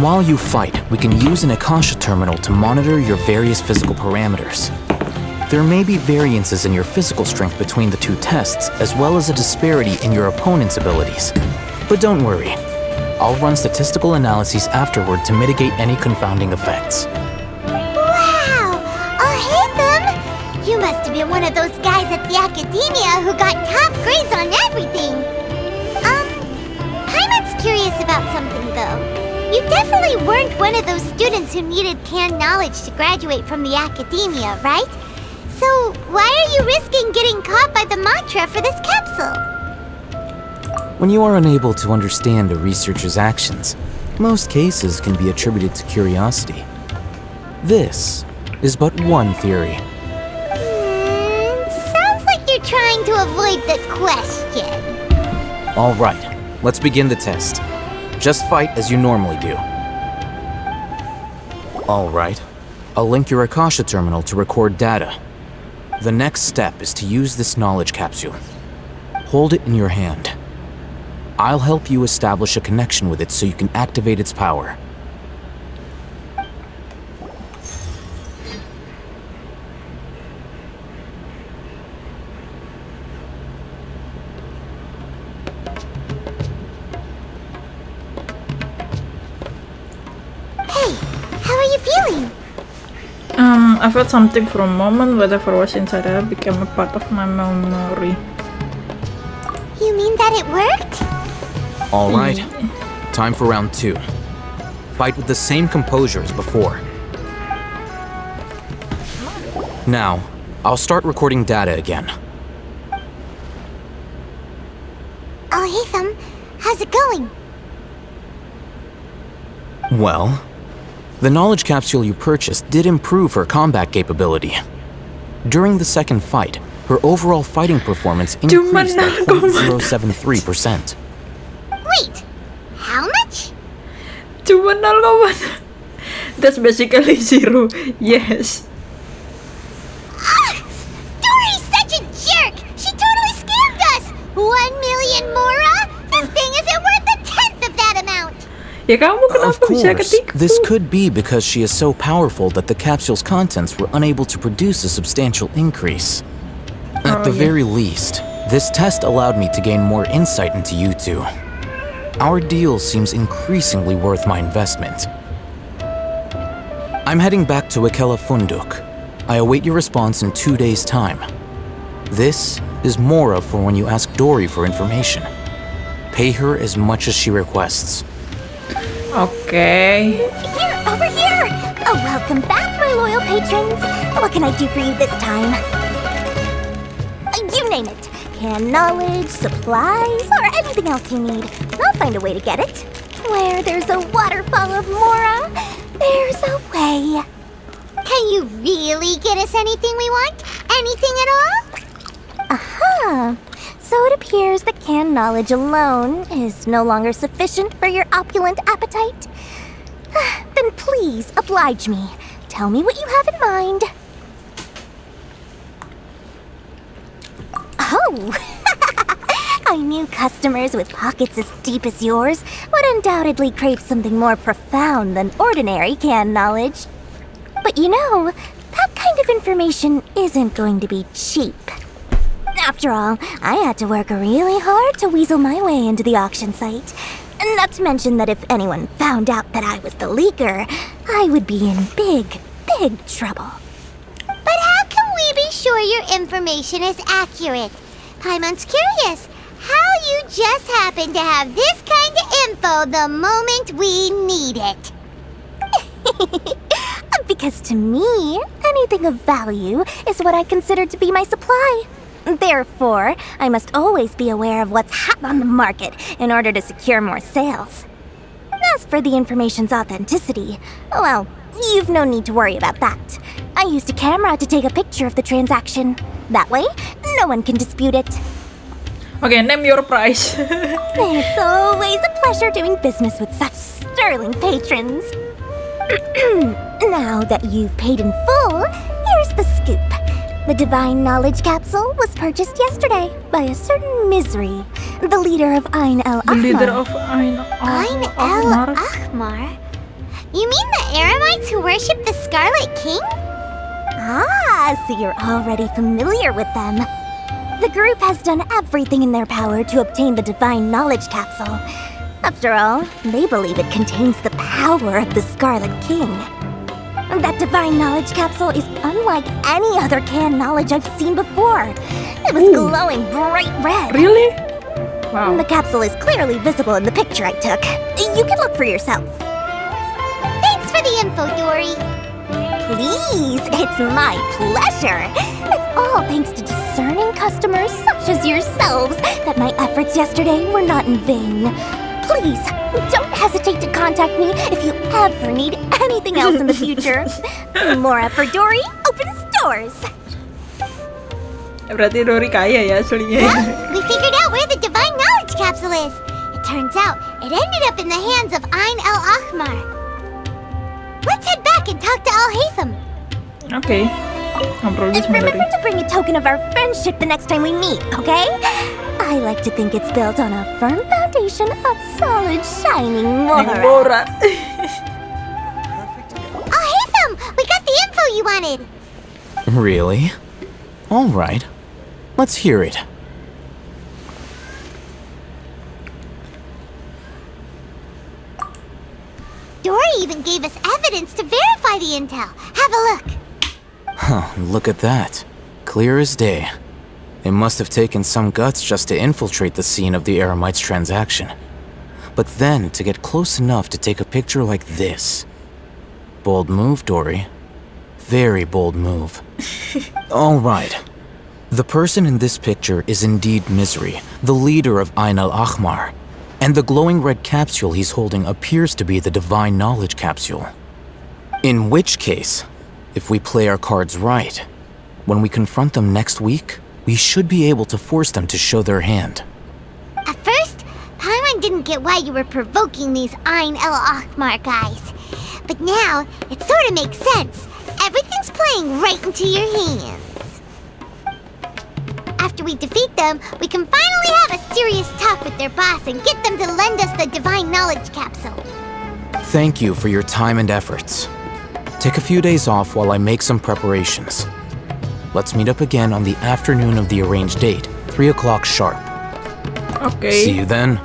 O: While you fight, we can use an Akasha terminal to monitor your various physical parameters. There may be variances in your physical strength between the 2 tests, as well as a disparity in your opponent's abilities. But don't worry, I'll run statistical analyses afterward to mitigate any confounding effects.
B: Wow! Alhaitham! You must have been one of those guys at the Academia who got top grades on everything! Paimon's curious about something, though. You definitely weren't one of those students who needed canned knowledge to graduate from the Academia, right? So, why are you risking getting caught by the mantra for this capsule?
O: When you are unable to understand a researcher's actions, most cases can be attributed to curiosity. This is but one theory.
B: Sounds like you're trying to avoid the question.
O: All right, let's begin the test. Just fight as you normally do. All right, I'll link your Akasha terminal to record data. The next step is to use this knowledge capsule. Hold it in your hand. I'll help you establish a connection with it so you can activate its power.
B: Hey, how are you feeling?
C: I felt something for a moment. Whatever was inside her became a part of my memory.
B: You mean that it worked?
O: All right, time for round 2. Fight with the same composure as before. Now, I'll start recording data again.
B: Alhaitham, how's it going?
O: Well, the knowledge capsule you purchased did improve her combat capability. During the second fight, her overall fighting performance increased by 0.073%.
B: Wait, how much?
C: Cuma 0, that's basically 0. Yes.
B: Dory's such a jerk! She totally scammed us! 1 million mora? This thing isn't worth a tenth of that amount!
C: Ya kamu kenapa bisa ketipu?
O: This could be because she is so powerful that the capsule's contents were unable to produce a substantial increase. At the very least, this test allowed me to gain more insight into you two. Our deal seems increasingly worth my investment. I'm heading back to Ikela Funduk. I await your response in 2 days' time. This is Mora for when you ask Dory for information. Pay her as much as she requests.
C: Oke.
Q: Here, over here! Oh, welcome back, my loyal patrons. What can I do for you this time? You name it. Canned knowledge, supplies, or anything else you need. I'll find a way to get it. Where there's a waterfall of Mora, there's a way.
B: Can you really get us anything we want? Anything at all?
Q: Aha! So it appears that canned knowledge alone is no longer sufficient for your opulent appetite. Then please oblige me. Tell me what you have in mind. Oh! I knew customers with pockets as deep as yours would undoubtedly crave something more profound than ordinary canned knowledge. But you know, that kind of information isn't going to be cheap. After all, I had to work really hard to weasel my way into the auction site. Not to mention that if anyone found out that I was the leaker, I would be in big, big trouble.
B: But how can we be sure your information is accurate? Paimon's curious how you just happen to have this kind of info the moment we need it.
Q: Because to me, anything of value is what I consider to be my supply. Therefore, I must always be aware of what's hot on the market in order to secure more sales. As for the information's authenticity, well, you've no need to worry about that. I used a camera to take a picture of the transaction. That way, no one can dispute it.
C: Okay, name your price.
Q: It's always a pleasure doing business with such sterling patrons. Now that you've paid in full, here's the scoop. The Divine Knowledge Capsule was purchased yesterday by a certain Misery, the leader of Ain el-Ahmar.
C: The leader of Ain el-Ahmar?
B: Ahmar? You mean the Eremites who worship the Scarlet King?
Q: Ah, so you're already familiar with them. The group has done everything in their power to obtain the Divine Knowledge Capsule. After all, they believe it contains the power of the Scarlet King. That Divine Knowledge Capsule is unlike any other canned knowledge I've seen before. It was glowing bright red.
C: Really? Wow.
Q: The capsule is clearly visible in the picture I took. You can look for yourself.
B: Thanks for the info, Dory.
Q: Please, it's my pleasure. It's all thanks to discerning customers such as yourselves that my efforts yesterday were not in vain. Please, don't hesitate to contact me if you ever need anything else in the future. Mora for Dory opens doors.
C: Berarti Dory kaya ya aslinya.
B: Well, we figured out where the Divine Knowledge Capsule is. It turns out it ended up in the hands of Ain el-Ahmar. Let's head back and talk to Alhaitham.
C: Okay. Ngobrol dulu sama Dory.
Q: Remember to bring a token of our friendship the next time we meet, okay? I like to think it's built on a firm foundation of solid, shining Mora.
B: Alhaitham, we got the info you wanted.
O: Really? All right. Let's hear it.
B: Dory even gave us evidence to verify the intel. Have a look.
O: Huh, look at that. Clear as day. It must have taken some guts just to infiltrate the scene of the Eremites transaction. But then to get close enough to take a picture like this. Bold move, Dory. Very bold move. All right. The person in this picture is indeed Misery, the leader of Ain el-Ahmar. And the glowing red capsule he's holding appears to be the Divine Knowledge Capsule. In which case, if we play our cards right, when we confront them next week, we should be able to force them to show their hand.
B: At first, Paimon didn't get why you were provoking these Ain el-Ahmar guys. But now, it sort of makes sense. Everything's playing right into your hands. After we defeat them, we can finally have a serious talk with their boss and get them to lend us the Divine Knowledge Capsule.
O: Thank you for your time and efforts. Take a few days off while I make some preparations. Let's meet up again on the afternoon of the arranged date, 3 o'clock sharp.
C: Okay.
O: See you then.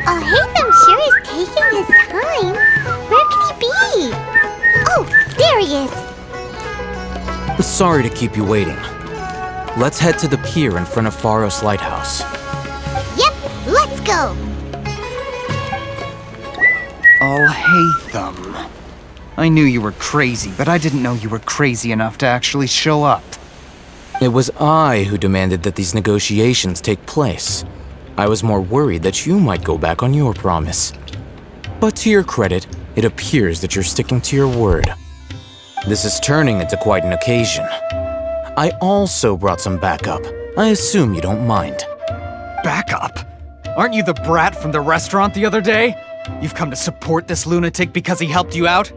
B: Alhaitham sure is taking his time. Where can he be? Oh, there he is.
O: Sorry to keep you waiting. Let's head to the pier in front of Faros Lighthouse.
B: Yep, let's go.
M: Alhaitham. I knew you were crazy, but I didn't know you were crazy enough to actually show up.
O: It was I who demanded that these negotiations take place. I was more worried that you might go back on your promise. But to your credit, it appears that you're sticking to your word. This is turning into quite an occasion. I also brought some backup. I assume you don't mind.
M: Backup? Aren't you the brat from the restaurant the other day? You've come to support this lunatic because he helped you out?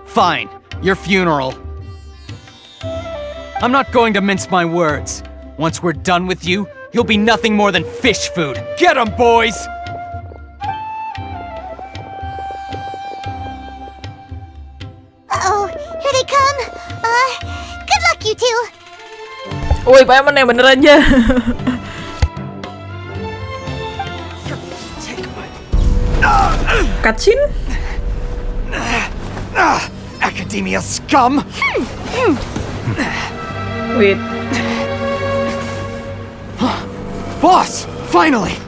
M: Fine, your funeral. I'm not going to mince my words. Once we're done with you, you'll be nothing more than fish food. Get 'em, boys!
B: Uh-oh, here they come. Good luck, you two.
C: Woi, paman ya bener aja. Cutscene?
M: Academia scum!
C: Wait.
M: Boss! Finally!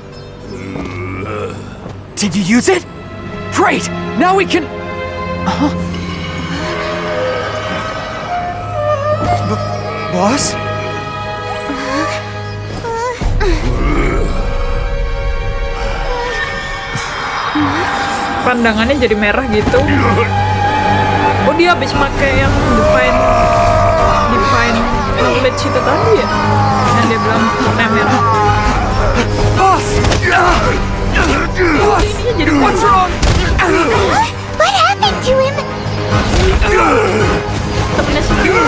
M: Did you use it? Great! Now we can... Boss?
C: Pandangannya jadi merah gitu. Oh, dia habis pakai yang divine knowledge itu tadi ya, yang dia bilang warna merah.
M: Boss! Boss!
C: Ini jadi
M: What's wrong?
B: What happened to him?
C: temennya sendiri.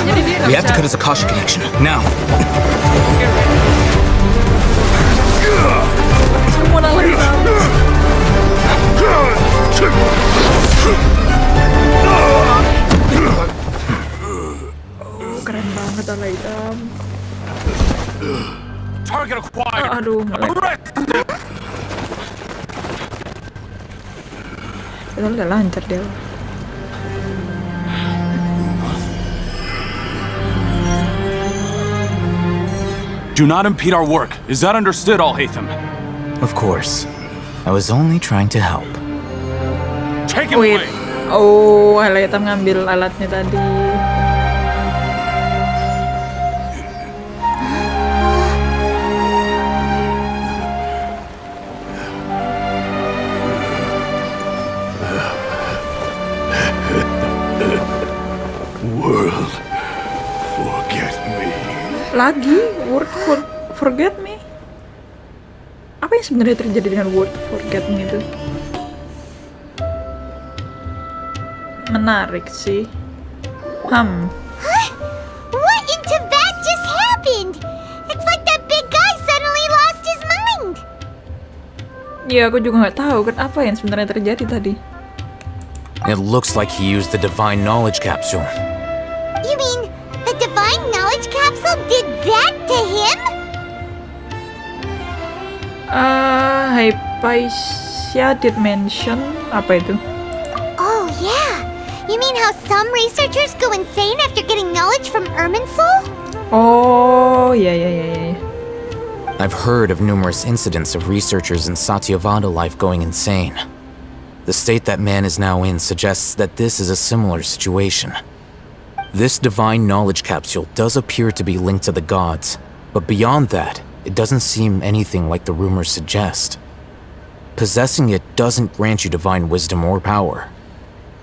C: Jadi dia nggak
O: We have to
C: bisa.
O: cut his Akasha connection, now.
C: Semua Alhaitham. Oh, keren banget Alhaitham.
J: Target acquired.
C: Aduh, udah lancar dia.
J: Do not impede our work. Is that understood, Alhaitham?
O: Of course. I was only trying to help.
J: Take him
C: Wait.
J: away.
C: Oh, Alhaitham ngambil alatnya tadi.
D: World, forget me.
C: Lagi word forget me. Apa yang sebenarnya terjadi dengan word forget me itu? Menarik sih.
B: Huh? What in Tibet just happened? It's like that big guy suddenly lost his mind.
C: Ya, aku juga nggak tahu kan apa yang sebenarnya terjadi tadi.
O: It looks like he used the divine knowledge capsule.
B: You mean the divine knowledge capsule did that to him?
C: Hypatia did mention apa itu?
B: Oh yeah. You mean how some researchers go insane after getting knowledge from Irminsul?
C: Oh, ya.
O: I've heard of numerous incidents of researchers in Satyavada life going insane. The state that man is now in suggests that this is a similar situation. This divine knowledge capsule does appear to be linked to the gods, but beyond that, it doesn't seem anything like the rumors suggest. Possessing it doesn't grant you divine wisdom or power.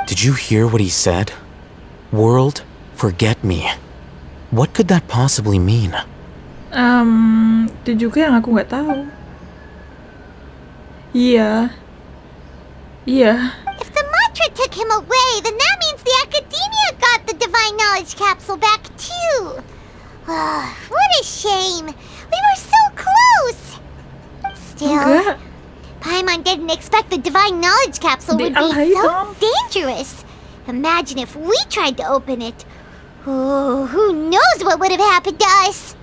O: Did you hear what he said? World, forget me. What could that possibly mean?
C: Itu juga yang aku nggak tahu. Iya.
B: If the mantra took him away, then that means the Academia got the divine knowledge capsule back too. What a shame. We were so close. Still,
C: Enggak.
B: Paimon didn't expect the divine knowledge capsule
C: Di
B: would be so
C: Alhaitham.
B: dangerous. Imagine if we tried to open it. Oh, who knows what would have happened to us?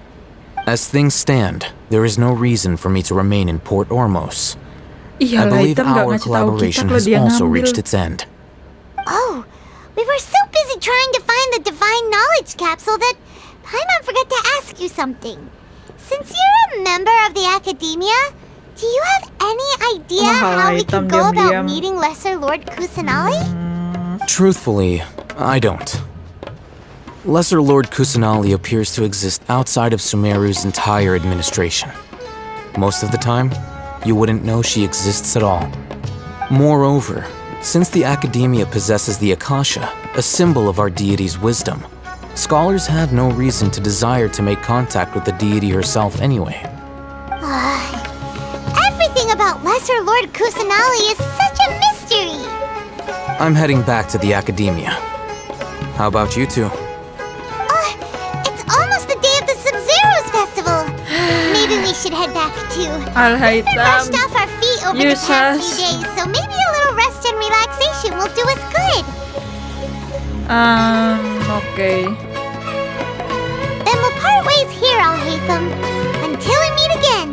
O: As things stand, there is no reason for me to remain in Port Ormos.
C: Iya,
O: I believe
C: Alhaitham nggak
O: our
C: ngasih tahu kita
O: collaboration
C: kalau
O: has
C: dia
O: also
C: ngambil.
O: reached its end.
B: Oh, we were so busy trying to find the divine knowledge capsule that Paimon forgot to ask you something. Since you're a member of the Academia, do you have any idea how we can go about meeting Lesser Lord Kusanali?
O: Truthfully, I don't. Lesser Lord Kusanali appears to exist outside of Sumeru's entire administration. Most of the time, you wouldn't know she exists at all. Moreover, since the Academia possesses the Akasha, a symbol of our deity's wisdom, scholars have no reason to desire to make contact with the deity herself anyway.
B: Everything about Lesser Lord Kusanali is such a mystery!
O: I'm heading back to the Academia. How about you two?
B: It's almost the day of the Sub-Zero's festival! Maybe we should head back too.
C: Alhaitham,
B: we've been rushed off our feet over the past few days, so maybe a little rest and relaxation will do us good.
C: Okay.
B: Then we'll part ways here, Alhaitham, until we meet again.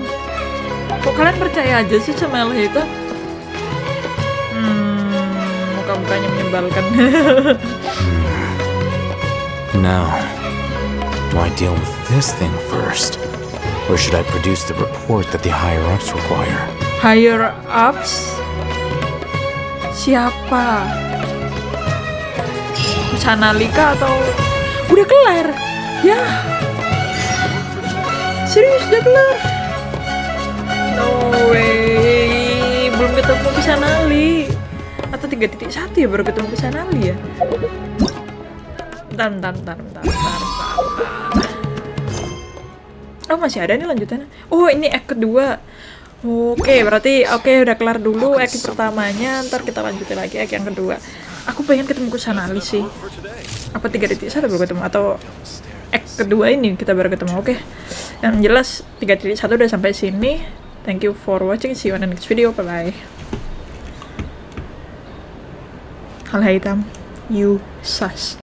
C: Kok kalian percaya aja sih sama Alhaitham? Muka-mukanya menyebalkan.
O: Now, do I deal with this thing first? Or should I produce the report that the higher-ups require?
C: Higher-ups? Siapa? Kusanalika atau... Udah kelar? Ya? Serius udah kelar? No way. Belum ketemu Kusanali. Atau 3.1 ya baru ketemu Kusanali ya? Bentar. Oh masih ada nih lanjutannya. Oh ini act kedua. Oke, berarti udah kelar dulu act pertamanya. Ntar kita lanjutin lagi act yang kedua. Aku pengen ketemu Kusanali sih. Apa 3.1 baru ketemu atau act kedua ini kita baru ketemu. Oke. Yang jelas 3.1 udah sampai sini. Thank you for watching. See you on the next video. Bye bye. Alhaitham, you sus.